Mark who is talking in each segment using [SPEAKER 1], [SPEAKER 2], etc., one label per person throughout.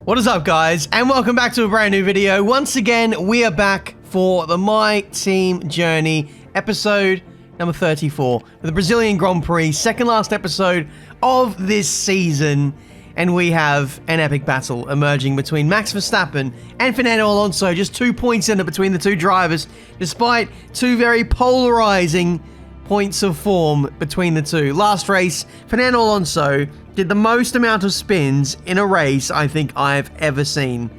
[SPEAKER 1] What is up, guys, and welcome back to a brand new video. Once again, we are back for the My Team Journey episode number 34, the Brazilian Grand Prix, second last episode of this season, and we have an epic battle emerging between Max Verstappen and Fernando Alonso, just 2 points in it between the two drivers, despite two very polarizing points of form between the two. Last race, Fernando Alonso did the most amount of spins in a race I think I've ever seen.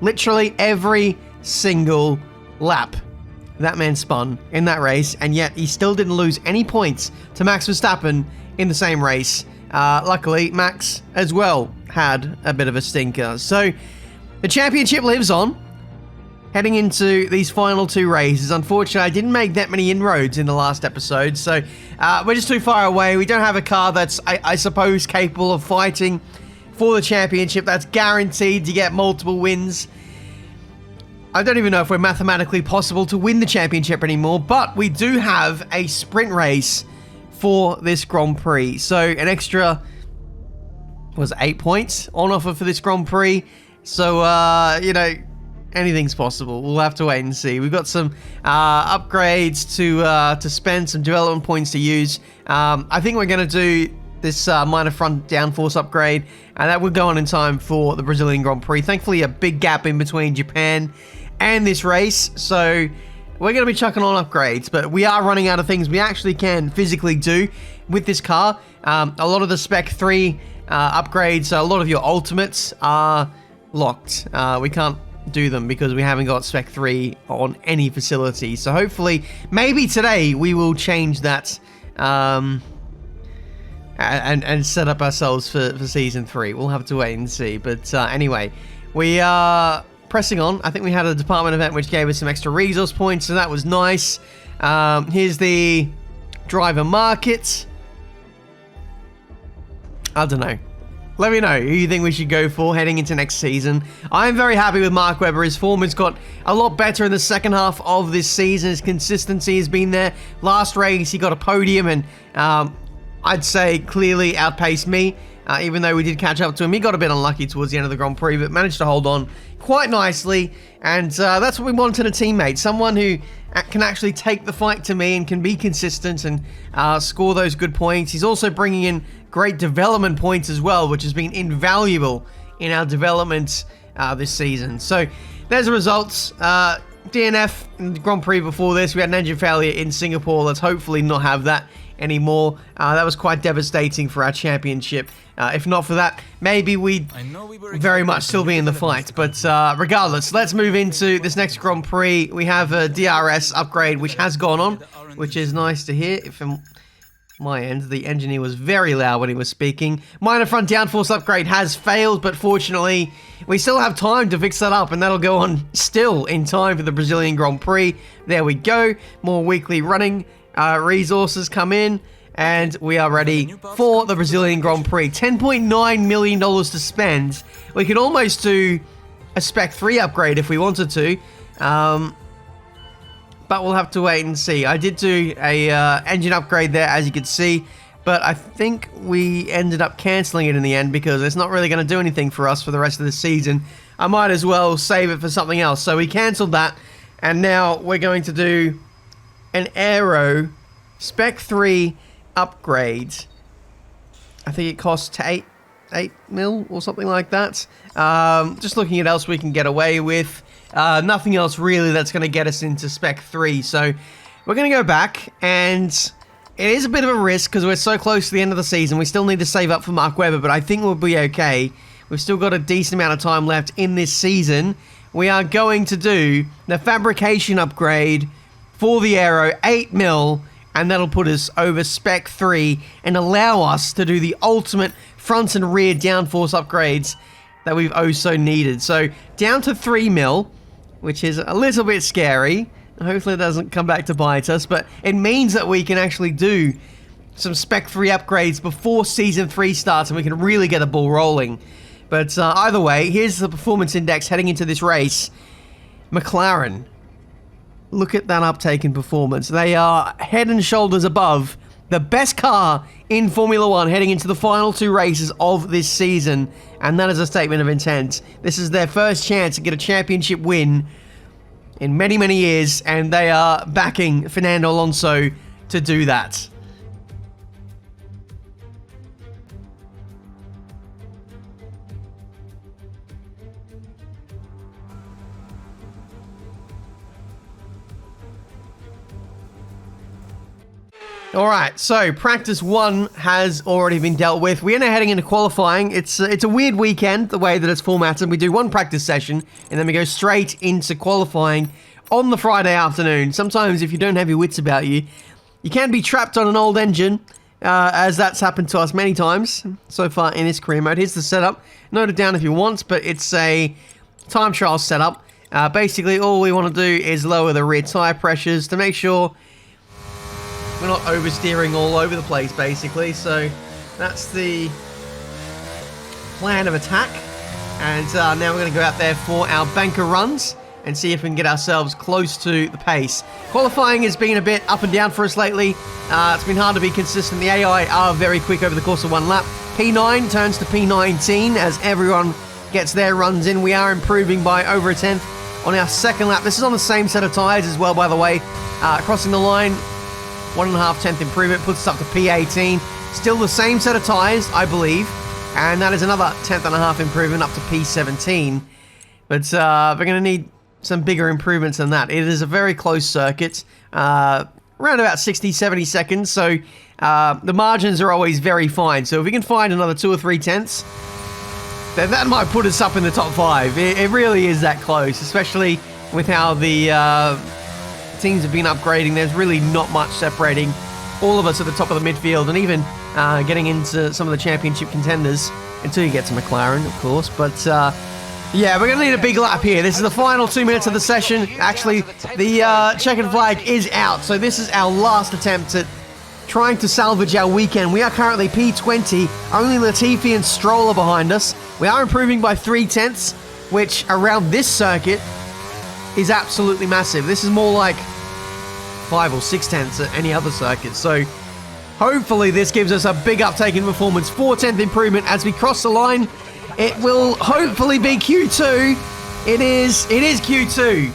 [SPEAKER 1] Literally every single lap that man spun in that race, and yet he still didn't lose any points to Max Verstappen in the same race. Luckily, Max as well had a bit of a stinker. So the championship lives on. Heading into these final two races, unfortunately, I didn't make that many inroads in the last episode, so we're just too far away. We don't have a car that's, I suppose, capable of fighting for the championship. That's guaranteed to get multiple wins. I don't even know if we're mathematically possible to win the championship anymore, but we do have a sprint race for this Grand Prix. So an extra, was it 8 points on offer for this Grand Prix? So, you know, anything's possible. We'll have to wait and see. We've got some upgrades to spend, some development points to use. I think we're going to do this minor front downforce upgrade, and that will go on in time for the Brazilian Grand Prix. Thankfully, a big gap in between Japan and this race, so we're going to be chucking on upgrades, but we are running out of things we actually can physically do with this car. A lot of the Spec 3 upgrades, a lot of your ultimates are locked. We can't do them because we haven't got Spec 3 on any facility. So hopefully, maybe today we will change that and set up ourselves for Season 3. We'll have to wait and see. But anyway, we are pressing on. I think we had a department event which gave us some extra resource points, so that was nice. Here's the driver market. I don't know. Let me know who you think we should go for heading into next season. I'm very happy with Mark Webber. His form has got a lot better in the second half of this season. His consistency has been there. Last race, he got a podium and I'd say clearly outpaced me, even though we did catch up to him. He got a bit unlucky towards the end of the Grand Prix, but managed to hold on quite nicely. And that's what we want in a teammate. Someone who can actually take the fight to me and can be consistent and score those good points. He's also bringing in great development points as well, which has been invaluable in our development this season. So there's the results. DNF in the Grand Prix before this. We had an engine failure in Singapore. Let's hopefully not have that anymore. That was quite devastating for our championship. If not for that, maybe we'd very much still be in the fight. But regardless, let's move into this next Grand Prix. We have a DRS upgrade, which has gone on, which is nice to hear. From my end, the engineer was very loud when he was speaking. Minor front downforce upgrade has failed, but fortunately, we still have time to fix that up, and that'll go on still in time for the Brazilian Grand Prix. There we go. More weekly running resources come in, and we are ready for the Brazilian Grand Prix. $10.9 million to spend. We could almost do a Spec 3 upgrade if we wanted to, but we'll have to wait and see. I did do a engine upgrade there, as you can see, but I think we ended up cancelling it in the end because it's not really going to do anything for us for the rest of the season. I might as well save it for something else. So we cancelled that, and now we're going to do an Aero Spec 3 upgrade. I think it costs 8 mil or something like that. Just looking at else we can get away with. Nothing else really that's going to get us into Spec 3. So we're going to go back, and it is a bit of a risk because we're so close to the end of the season. We still need to save up for Mark Webber, but I think we'll be okay. We've still got a decent amount of time left in this season. We are going to do the fabrication upgrade for the Aero, 8 mil, and that'll put us over Spec 3 and allow us to do the ultimate front and rear downforce upgrades that we've oh so needed. So down to 3 mil, which is a little bit scary. Hopefully it doesn't come back to bite us, but it means that we can actually do some Spec 3 upgrades before Season 3 starts and we can really get the ball rolling. But either way, here's the performance index heading into this race. McLaren, look at that uptake in performance. They are head and shoulders above the best car in Formula One heading into the final 2 races of this season, and that is a statement of intent. This is their first chance to get a championship win in many, many years, and they are backing Fernando Alonso to do that. Alright, so practice 1 has already been dealt with. We are now heading into qualifying. It's a weird weekend, the way that it's formatted. We do 1 practice session, and then we go straight into qualifying on the Friday afternoon. Sometimes, if you don't have your wits about you, you can be trapped on an old engine, as that's happened to us many times so far in this career mode. Here's the setup. Note it down if you want, but it's a time trial setup. Basically, all we want to do is lower the rear tyre pressures to make sure we're not oversteering all over the place, basically. So that's the plan of attack. And now we're going to go out there for our banker runs and see if we can get ourselves close to the pace. Qualifying has been a bit up and down for us lately. It's been hard to be consistent. The AI are very quick over the course of 1 lap. P9 turns to P19 as everyone gets their runs in. We are improving by over a tenth on our 2nd lap. This is on the same set of tyres as well, by the way. Crossing the line, 1.5 tenth improvement puts us up to P18. Still the same set of tyres, I believe, and that is another 1.5 improvement up to P17. But we're going to need some bigger improvements than that. It is a very close circuit, around about 60-70 seconds, so the margins are always very fine. So if we can find another 2 or 3 tenths, then that might put us up in the top 5. It really is that close, especially with how the teams have been upgrading. There's really not much separating all of us at the top of the midfield, and even getting into some of the championship contenders until you get to McLaren, of course. But yeah, we're going to need a big lap here. This is the final 2 minutes of the session. Actually, the checkered flag is out, so this is our last attempt at trying to salvage our weekend. We are currently P20, only Latifi and Stroll are behind us. We are improving by 3 tenths, which around this circuit is absolutely massive. This is more like 5 or 6 tenths at any other circuit. So hopefully this gives us a big uptake in performance. 4/10 improvement as we cross the line. It will hopefully be Q2. It is Q2.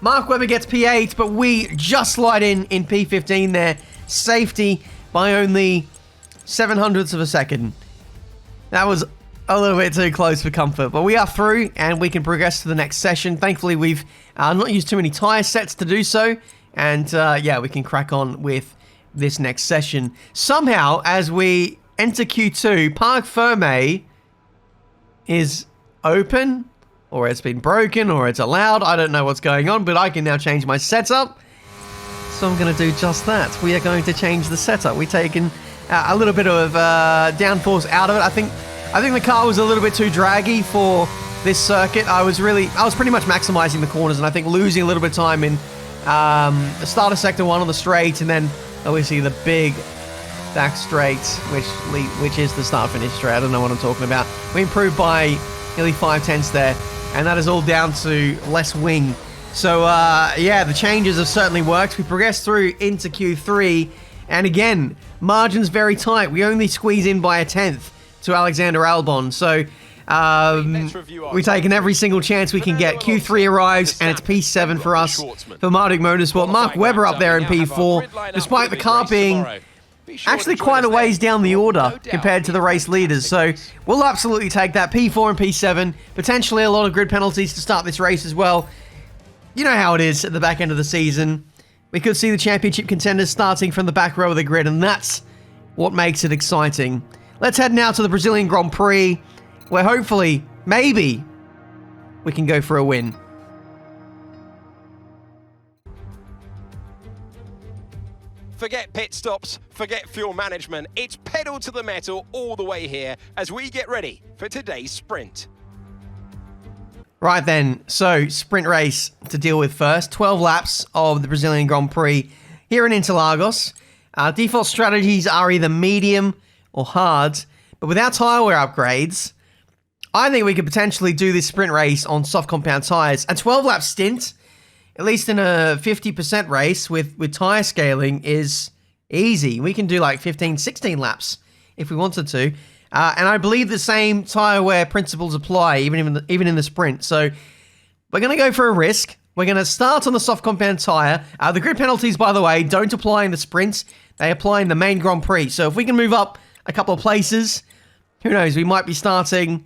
[SPEAKER 1] Mark Webber gets P8, but we just slide in P15 there. Safety by only 0.07 of a second. That was a little bit too close for comfort, but we are through and we can progress to the next session. Thankfully, we've not used too many tyre sets to do so, and yeah, we can crack on with this next session. Somehow, as we enter Q2, Parc Ferme is open, or it's been broken, or it's allowed. I don't know what's going on, but I can now change my setup. So I'm going to do just that. We are going to change the setup. We've taken a little bit of downforce out of it. I think the car was a little bit too draggy for this circuit. I was pretty much maximizing the corners, and I think losing a little bit of time in the start of sector 1 on the straight, and then obviously the big back straight, which is the start-finish straight. I don't know what I'm talking about. We improved by nearly 5 tenths there, and that is all down to less wing. So, yeah, the changes have certainly worked. We progressed through into Q3, and again, margins very tight. We only squeeze in by a tenth to Alexander Albon. So, we've taken every single chance we can get. Q3 arrives, and it's P7 for us for Marduk Motorsport. Mark Webber up there in P4, despite the car being actually quite a ways down the order compared to the race leaders. So we'll absolutely take that. P4 and P7, potentially a lot of grid penalties to start this race as well. You know how it is at the back end of the season. We could see the championship contenders starting from the back row of the grid, and that's what makes it exciting. Let's head now to the Brazilian Grand Prix, where hopefully, maybe, we can go for a win.
[SPEAKER 2] Forget pit stops, forget fuel management. It's pedal to the metal all the way here as we get ready for today's sprint.
[SPEAKER 1] Right then, so sprint race to deal with first. 12 laps of the Brazilian Grand Prix here in Interlagos. Default strategies are either medium or hard, but with our tyre wear upgrades, I think we could potentially do this sprint race on soft compound tyres. A 12-lap stint, at least in a 50% race with tyre scaling, is Easy. We can do like 15, 16 laps if we wanted to. And I believe the same tyre wear principles apply even in the sprint. So we're going to go for a risk. We're going to start on the soft compound tyre. The grid penalties, by the way, don't apply in the sprints. They apply in the main Grand Prix. So if we can move up a couple of places, who knows, we might be starting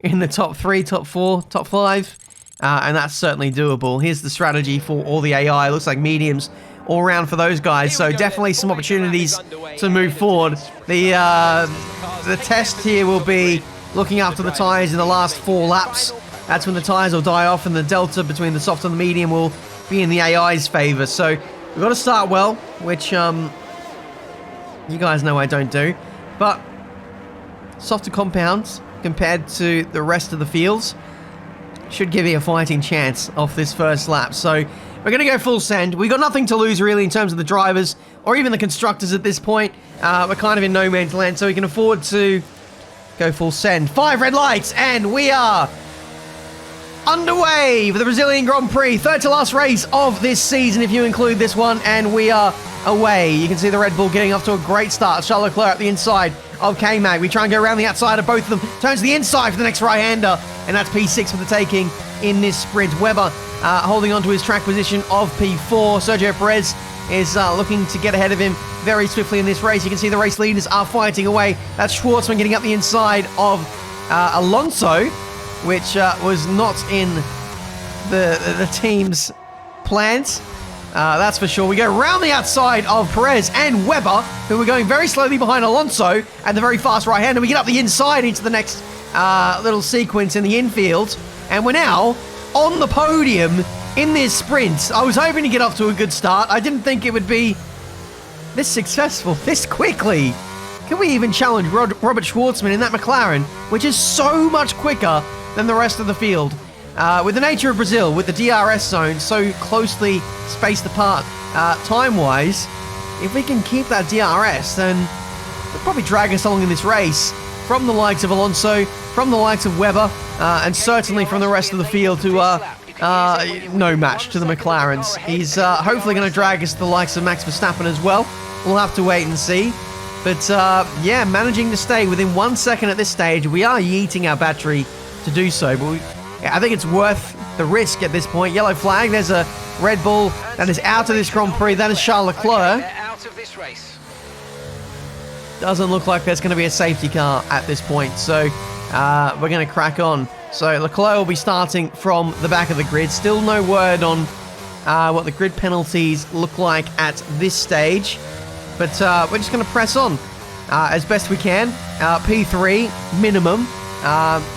[SPEAKER 1] in the top 3, top 4, top 5. And that's certainly doable. Here's the strategy for all the AI. Looks like mediums all around for those guys. So definitely some opportunities to move forward. The test here will be looking after the tyres in the last 4 laps. That's when the tyres will die off and the delta between the soft and the medium will be in the AI's favour. So we've got to start well, which you guys know I don't do. But softer compounds compared to the rest of the fields should give you a fighting chance off this first lap. So we're going to go full send. We've got nothing to lose really in terms of the drivers or even the constructors at this point. We're kind of in no man's land, so we can afford to go full send. 5 red lights, and we are underway for the Brazilian Grand Prix. Third to last race of this season, if you include this one, and we are away. You can see the Red Bull getting off to a great start. Charles Leclerc at the inside of K-Mag. We try and go around the outside of both of them. Turns to the inside for the next right-hander, and that's P6 for the taking in this sprint. Weber holding on to his track position of P4. Sergio Perez is looking to get ahead of him very swiftly in this race. You can see the race leaders are fighting away. That's Schwartzman getting up the inside of Alonso, which was not in the team's plans. That's for sure. We go round the outside of Perez and Weber, who are going very slowly behind Alonso and the very fast right-hander. We get up the inside into the next little sequence in the infield, and we're now on the podium in this sprint. I was hoping to get off to a good start. I didn't think it would be this successful this quickly. Can we even challenge Robert Schwartzman in that McLaren, which is so much quicker than the rest of the field? With the nature of Brazil, with the DRS zone so closely spaced apart time-wise, if we can keep that DRS, then it'll probably drag us along in this race from the likes of Alonso, from the likes of Weber, and certainly from the rest of the field who are no match to the McLarens. He's hopefully going to drag us to the likes of Max Verstappen as well. We'll have to wait and see. But yeah, managing to stay within 1 second at this stage. We are yeeting our battery to do so, but I think it's worth the risk at this point. Yellow flag. There's a Red Bull that is out of this Grand Prix. That is Charles Leclerc.
[SPEAKER 2] Out of this race.
[SPEAKER 1] Doesn't look like there's going to be a safety car at this point, so we're going to crack on. So Leclerc will be starting from the back of the grid. Still no word on what the grid penalties look like at this stage, but we're just going to press on as best we can. P3 minimum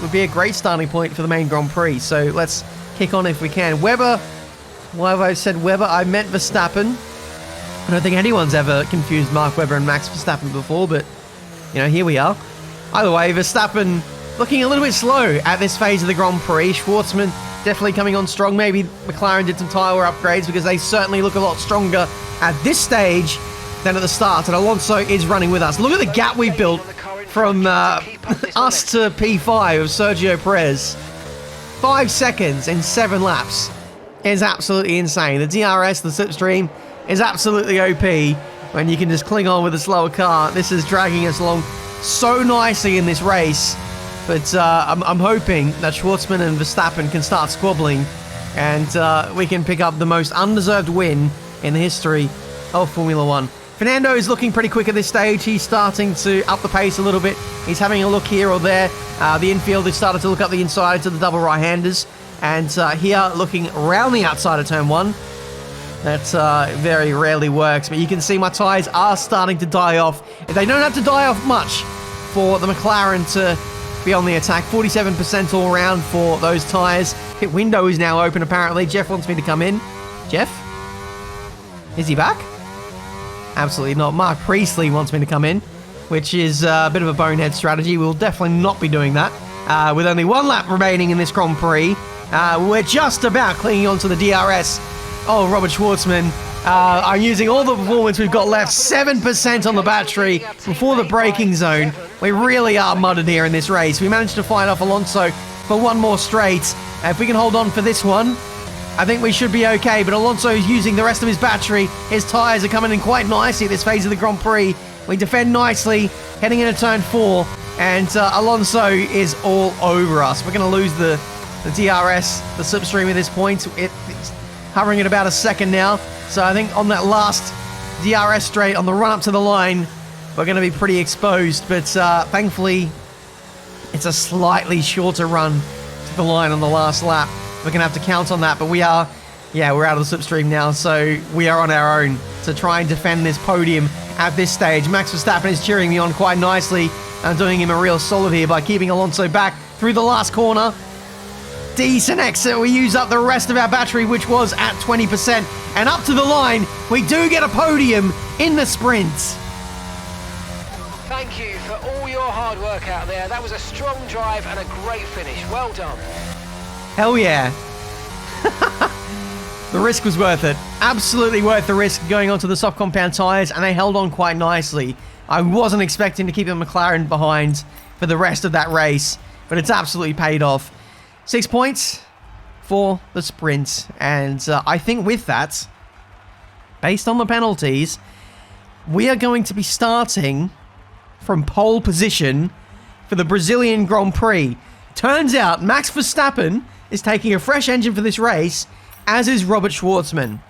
[SPEAKER 1] would be a great starting point for the main Grand Prix, so let's kick on if we can. Weber, why have I said Weber? I meant Verstappen. I don't think anyone's ever confused Mark Webber and Max Verstappen before, but, you know, here we are. Either way, Verstappen looking a little bit slow at this phase of the Grand Prix. Schwartzman definitely coming on strong. Maybe McLaren did some tyre wear upgrades because they certainly look a lot stronger at this stage than at the start, and Alonso is running with us. Look at the gap we've built from us to P5 of Sergio Perez. 5 seconds in 7 laps is absolutely insane. The DRS, the slipstream, is absolutely OP when you can just cling on with a slower car. This is dragging us along so nicely in this race, but I'm hoping that Schwartzman and Verstappen can start squabbling and we can pick up the most undeserved win in the history of Formula One. Fernando is looking pretty quick at this stage. He's starting to up the pace a little bit. He's having a look here or there. The infield has started to look up the inside to the double right-handers, and here looking around the outside of turn 1. That very rarely works, but you can see my tyres are starting to die off. They don't have to die off much for the McLaren to be on the attack. 47% all around for those tyres. Pit window is now open apparently. Jeff wants me to come in. Jeff? Is he back? Absolutely not. Mark Priestley wants me to come in, which is a bit of a bonehead strategy. We'll definitely not be doing that. With only 1 lap remaining in this Grand Prix, we're just about clinging onto the DRS. Oh, Robert Schwartzman, I'm using all the performance we've got left. 7% on the battery before the braking zone. We really are mudded here in this race. We managed to fight off Alonso for 1 more straight. If we can hold on for this one, I think we should be okay, but Alonso is using the rest of his battery. His tyres are coming in quite nicely at this phase of the Grand Prix. We defend nicely, heading into turn 4, and Alonso is all over us. We're going to lose the DRS, the slipstream at this point. It's hovering at about a second now, so I think on that last DRS straight, on the run up to the line, we're going to be pretty exposed, but thankfully, it's a slightly shorter run to the line on the last lap. We're going to have to count on that, but we're out of the slipstream now, so we are on our own to try and defend this podium at this stage. Max Verstappen is cheering me on quite nicely and doing him a real solid here by keeping Alonso back through the last corner. Decent exit. We use up the rest of our battery, which was at 20%, and up to the line, we do get a podium in the sprint.
[SPEAKER 3] Thank you for all your hard work out there. That was a strong drive and a great finish. Well done.
[SPEAKER 1] Hell yeah. The risk was worth it. Absolutely worth the risk going onto the soft compound tyres, and they held on quite nicely. I wasn't expecting to keep the McLaren behind for the rest of that race, but it's absolutely paid off. 6 points for the sprint, and I think with that, based on the penalties, we are going to be starting from pole position for the Brazilian Grand Prix. Turns out Max Verstappen is taking a fresh engine for this race, as is Robert Schwartzman.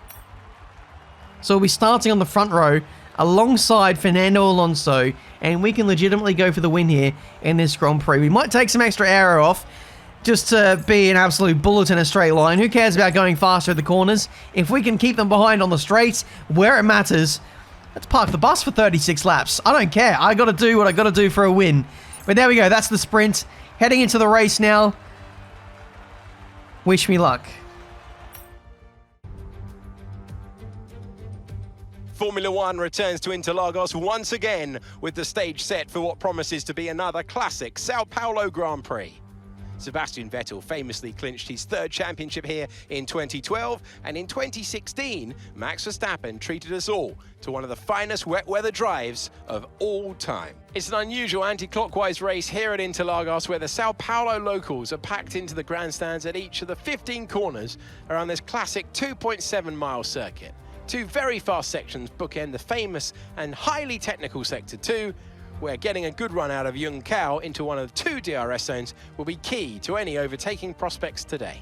[SPEAKER 1] So we'll be starting on the front row alongside Fernando Alonso, and we can legitimately go for the win here in this Grand Prix. We might take some extra aero off just to be an absolute bullet in a straight line. Who cares about going faster at the corners? If we can keep them behind on the straights where it matters, let's park the bus for 36 laps. I don't care. I got to do what I got to do for a win. But there we go. That's the sprint. Heading into the race now. Wish me luck.
[SPEAKER 2] Formula One returns to Interlagos once again with the stage set for what promises to be another classic Sao Paulo Grand Prix. Sebastian Vettel famously clinched his third championship here in 2012, and in 2016, Max Verstappen treated us all to one of the finest wet weather drives of all time. It's an unusual anti-clockwise race here at Interlagos, where the Sao Paulo locals are packed into the grandstands at each of the 15 corners around this classic 2.7-mile circuit. Two very fast sections bookend the famous and highly technical Sector 2, where getting a good run out of Untitled into one of the 2 DRS zones will be key to any overtaking prospects today.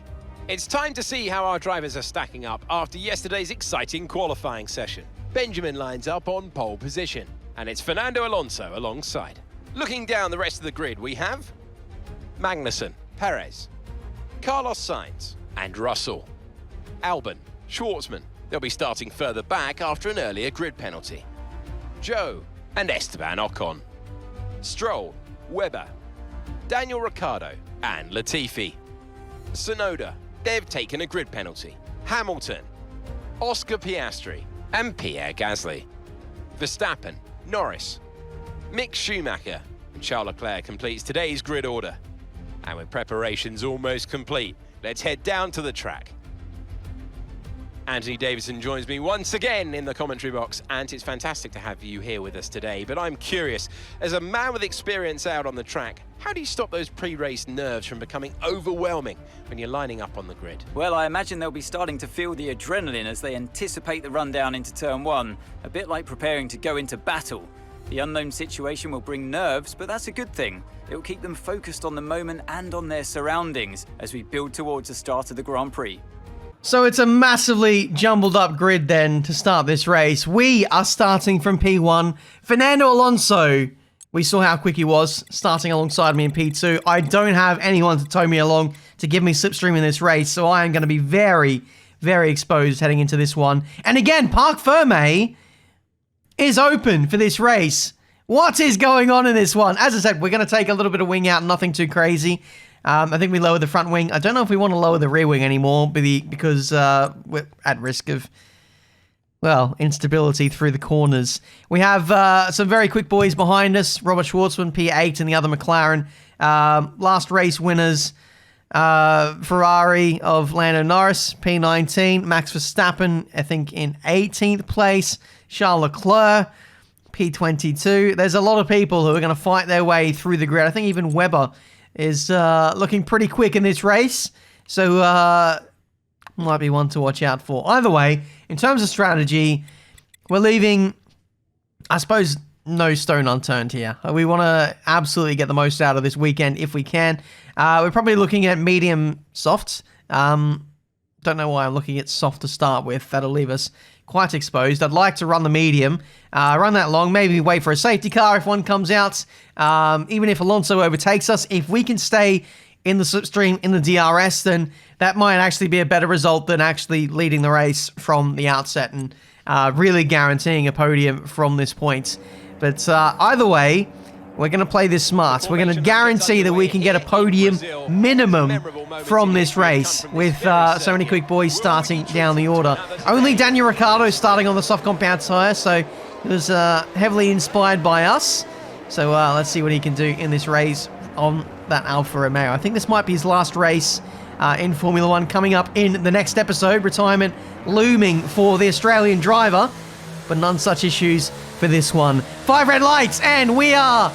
[SPEAKER 2] It's time to see how our drivers are stacking up after yesterday's exciting qualifying session. Benjamin lines up on pole position, and it's Fernando Alonso alongside. Looking down the rest of the grid, we have Magnussen, Perez, Carlos Sainz, and Russell. Albon, Schwartzman. They'll be starting further back after an earlier grid penalty. Joe and Esteban Ocon. Stroll, Webber, Daniel Ricciardo, and Latifi. Tsunoda, they've taken a grid penalty. Hamilton, Oscar Piastri, and Pierre Gasly. Verstappen, Norris, Mick Schumacher, and Charles Leclerc completes today's grid order. And with preparations almost complete, let's head down to the track. Anthony Davidson joins me once again in the commentary box, and it's fantastic to have you here with us today. But I'm curious, as a man with experience out on the track, how do you stop those pre-race nerves from becoming overwhelming when you're lining up on the grid?
[SPEAKER 4] Well, I imagine they'll be starting to feel the adrenaline as they anticipate the rundown into turn 1, a bit like preparing to go into battle. The unknown situation will bring nerves, but that's a good thing. It will keep them focused on the moment and on their surroundings as we build towards the start of the Grand Prix.
[SPEAKER 1] So it's a massively jumbled up grid then to start this race. We are starting from P1. Fernando Alonso, we saw how quick he was starting alongside me in P2. I don't have anyone to tow me along to give me slipstream in this race, so I am going to be very, very exposed heading into this one. And again, Parc Ferme is open for this race. What is going on in this one? As I said, we're going to take a little bit of wing out, nothing too crazy. I think we lowered the front wing. I don't know if we want to lower the rear wing anymore because we're at risk of, well, instability through the corners. We have some very quick boys behind us. Robert Schwartzman, P8, and the other McLaren. Last race winners, Ferrari of Lando Norris, P19. Max Verstappen, I think, in 18th place. Charles Leclerc, P22. There's a lot of people who are going to fight their way through the grid. I think even Webber is looking pretty quick in this race. So might be one to watch out for. Either way, in terms of strategy, we're leaving, I suppose, no stone unturned here. We want to absolutely get the most out of this weekend if we can. We're probably looking at medium softs. Don't know why I'm looking at soft to start with. That'll leave us quite exposed. I'd like to run the medium, run that long, maybe wait for a safety car if one comes out. Even if Alonso overtakes us, if we can stay in the slipstream in the DRS, then that might actually be a better result than actually leading the race from the outset and really guaranteeing a podium from this point. But either way, we're going to play this smart. We're going to guarantee that we can get a podium minimum from this race with so many quick boys starting down the order. Only Daniel Ricciardo starting on the soft compound tyre, so he was heavily inspired by us. So let's see what he can do in this race on that Alfa Romeo. I think this might be his last race in Formula 1 coming up in the next episode. Retirement looming for the Australian driver, but none such issues for this one. 5 red lights, and we are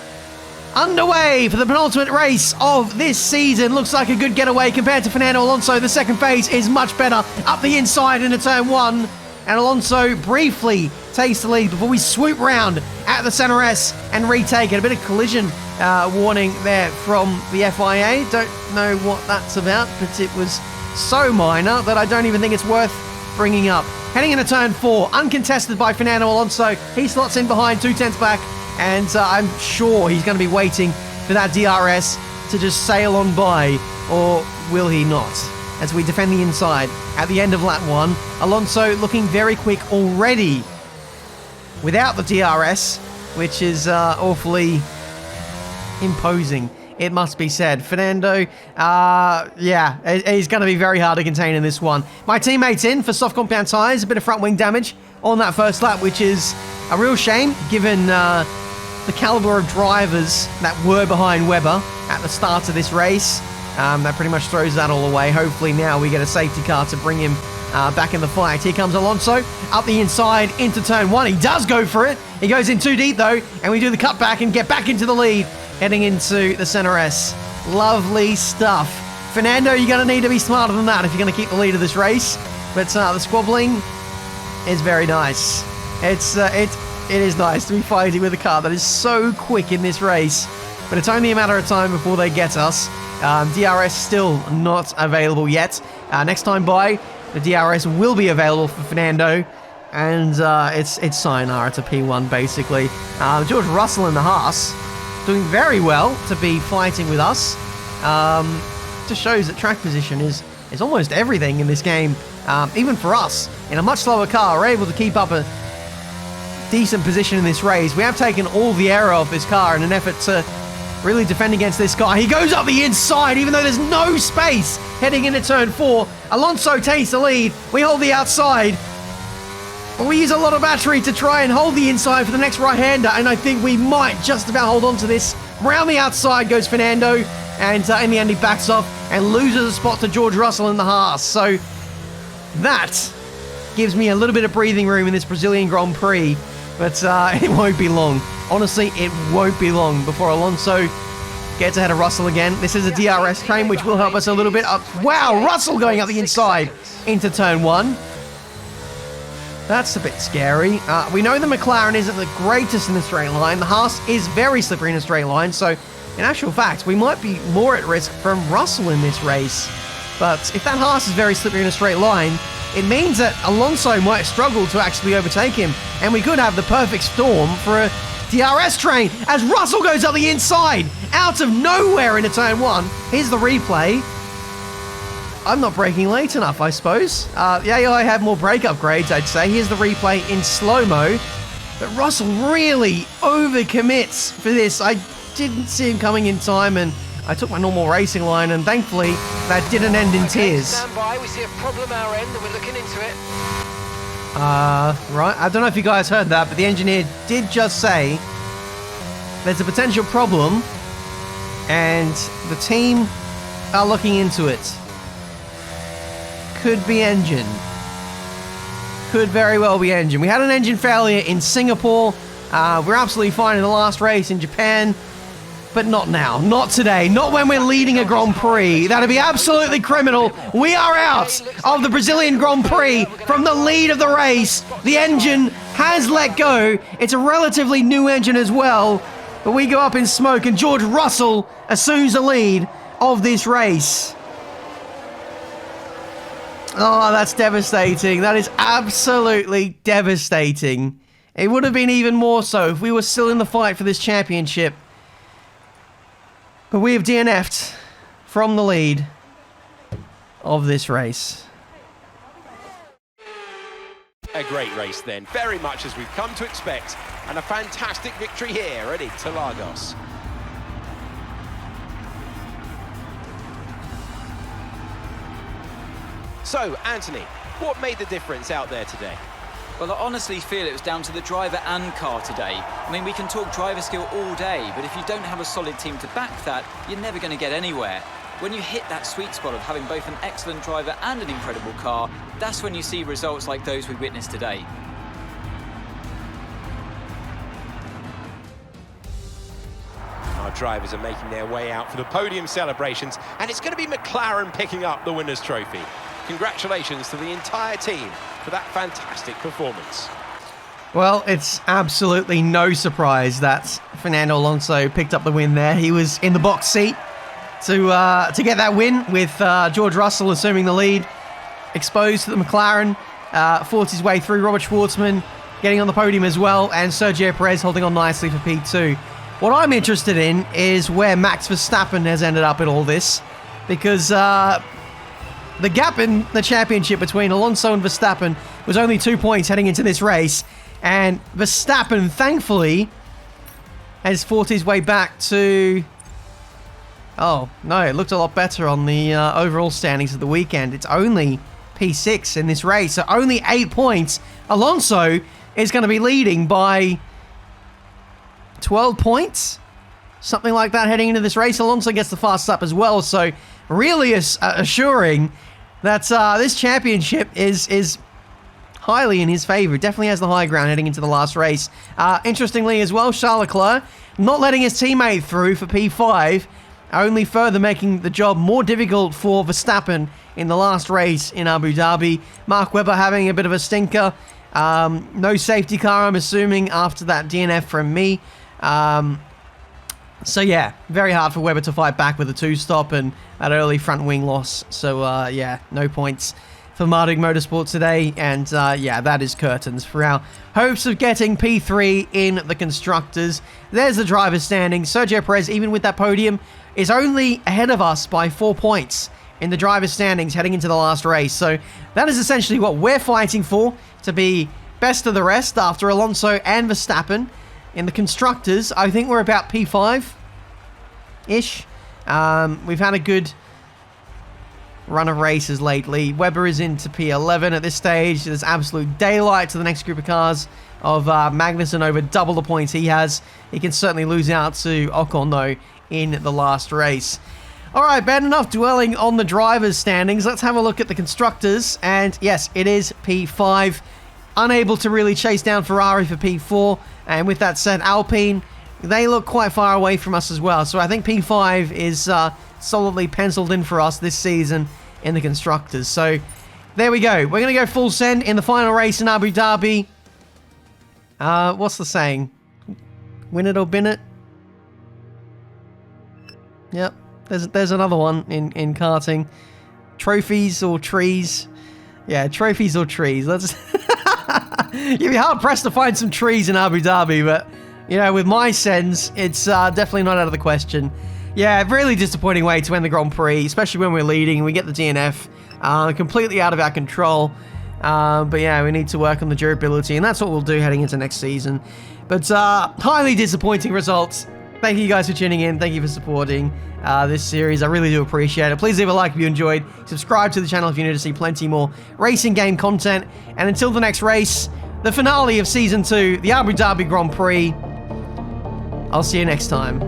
[SPEAKER 1] underway for the penultimate race of this season. Looks like a good getaway compared to Fernando Alonso. The second phase is much better. Up the inside into turn 1. And Alonso briefly takes the lead before we swoop round at the center S and retake it. A bit of collision warning there from the FIA. Don't know what that's about, but it was so minor that I don't even think it's worth bringing up. Heading into turn 4, uncontested by Fernando Alonso. He slots in behind, 2/10 back. And I'm sure he's going to be waiting for that DRS to just sail on by, or will he not? As we defend the inside at the end of lap 1, Alonso looking very quick already without the DRS, which is awfully imposing, it must be said. Fernando, yeah, he's going to be very hard to contain in this one. My teammates in for soft compound tyres, a bit of front wing damage on that first lap, which is a real shame given the caliber of drivers that were behind Webber at the start of this race. That pretty much throws that all away. Hopefully now we get a safety car to bring him back in the fight. Here comes Alonso up the inside into turn 1. He does go for it. He goes in too deep though, and we do the cutback and get back into the lead, heading into the center S. Lovely stuff. Fernando, you're going to need to be smarter than that if you're going to keep the lead of this race. But the squabbling is very nice. It is nice to be fighting with a car that is so quick in this race, but it's only a matter of time before they get us. DRS still not available yet. Next time by, the DRS will be available for Fernando, and it's sayonara to P1 basically. George Russell in the Haas doing very well to be fighting with us. Just shows that track position is almost everything in this game. Even for us, in a much slower car, we're able to keep up a decent position in this race. We have taken all the air off this car in an effort to really defend against this guy. He goes up the inside, even though there's no space heading into turn 4. Alonso takes the lead. We hold the outside. We use a lot of battery to try and hold the inside for the next right-hander, and I think we might just about hold on to this. Round the outside goes Fernando, and in the end he backs off and loses a spot to George Russell in the Haas. So that gives me a little bit of breathing room in this Brazilian Grand Prix, but it won't be long. Honestly, it won't be long before Alonso gets ahead of Russell again. This is a DRS train, which will help us a little bit up. Wow, Russell going up the inside into turn 1. That's a bit scary. We know the McLaren isn't the greatest in the straight line. The Haas is very slippery in a straight line, so in actual fact, we might be more at risk from Russell in this race. But if that Haas is very slippery in a straight line, it means that Alonso might struggle to actually overtake him, and we could have the perfect storm for a DRS train as Russell goes up the inside, out of nowhere into turn 1. Here's the replay. I'm not braking late enough, I suppose. The AI have more brake upgrades, I'd say. Here's the replay in slow-mo. But Russell really overcommits for this. I didn't see him coming in time, and I took my normal racing line, and thankfully that didn't end in tears.
[SPEAKER 3] Stand by. We see a problem our end, and we're looking into it.
[SPEAKER 1] Right. I don't know if you guys heard that, but the engineer did just say there's a potential problem, and the team are looking into it. Could be engine. Could very well be engine. We had an engine failure in Singapore. We're absolutely fine in the last race in Japan. But not now. Not today. Not when we're leading a Grand Prix. That'd be absolutely criminal. We are out of the Brazilian Grand Prix from the lead of the race. The engine has let go. It's a relatively new engine as well. But we go up in smoke and George Russell assumes the lead of this race. Oh, that's devastating. That is absolutely devastating. It would have been even more so if we were still in the fight for this championship. But we have DNF'd from the lead of this race.
[SPEAKER 2] A great race then, very much as we've come to expect, and a fantastic victory here at Interlagos. So, Anthony, what made the difference out there today?
[SPEAKER 4] Well, I honestly feel it was down to the driver and car today. I mean, we can talk driver skill all day, but if you don't have a solid team to back that, you're never going to get anywhere. When you hit that sweet spot of having both an excellent driver and an incredible car, that's when you see results like those we witnessed today.
[SPEAKER 2] Our drivers are making their way out for the podium celebrations, and it's going to be McLaren picking up the winner's trophy. Congratulations to the entire team for that fantastic performance.
[SPEAKER 1] Well, it's absolutely no surprise that Fernando Alonso picked up the win there. He was in the box seat to get that win with George Russell assuming the lead. Exposed to the McLaren, fought his way through. Robert Schwartzman getting on the podium as well, and Sergio Perez holding on nicely for P2. What I'm interested in is where Max Verstappen has ended up in all this, because the gap in the championship between Alonso and Verstappen was only 2 points heading into this race, and Verstappen, thankfully, has fought his way back to... Oh, no, it looked a lot better on the overall standings of the weekend. It's only P6 in this race, so only 8 points. Alonso is going to be leading by 12 points? Something like that heading into this race. Alonso gets the fast lap as well, so really assuring that this championship is highly in his favor. Definitely has the high ground heading into the last race. Interestingly as well, Charles Leclerc not letting his teammate through for P5, only further making the job more difficult for Verstappen in the last race in Abu Dhabi. Mark Webber having a bit of a stinker. No safety car, I'm assuming, after that DNF from me. So yeah, very hard for Webber to fight back with a 2-stop and that early front wing loss. So yeah, no points for Marduk Motorsport today. And yeah, that is curtains for our hopes of getting P3 in the Constructors. There's the driver's standing. Sergio Perez, even with that podium, is only ahead of us by 4 points in the driver's standings heading into the last race. So that is essentially what we're fighting for, to be best of the rest after Alonso and Verstappen. In the Constructors, I think we're about P5-ish. We've had a good run of races lately. Webber is into P11 at this stage. There's absolute daylight to the next group of cars of Magnussen over double the points he has. He can certainly lose out to Ocon, though, in the last race. All right, Ben, enough dwelling on the drivers' standings. Let's have a look at the Constructors. And yes, it is P5. Unable to really chase down Ferrari for P4. And with that said, Alpine, they look quite far away from us as well. So I think P5 is solidly penciled in for us this season in the Constructors. So there we go. We're going to go full send in the final race in Abu Dhabi. What's the saying? Win it or bin it? Yep. There's another one in karting. Trophies or trees. Yeah, trophies or trees. Let's... You'd be hard-pressed to find some trees in Abu Dhabi, but, you know, with my sense, it's definitely not out of the question. Yeah, really disappointing way to end the Grand Prix, especially when we're leading and we get the DNF. Completely out of our control. But yeah, we need to work on the durability, and that's what we'll do heading into next season. But highly disappointing results. Thank you guys for tuning in. Thank you for supporting this series. I really do appreciate it. Please leave a like if you enjoyed. Subscribe to the channel if you need to see plenty more racing game content. And until the next race, the finale of Season 2, the Abu Dhabi Grand Prix, I'll see you next time.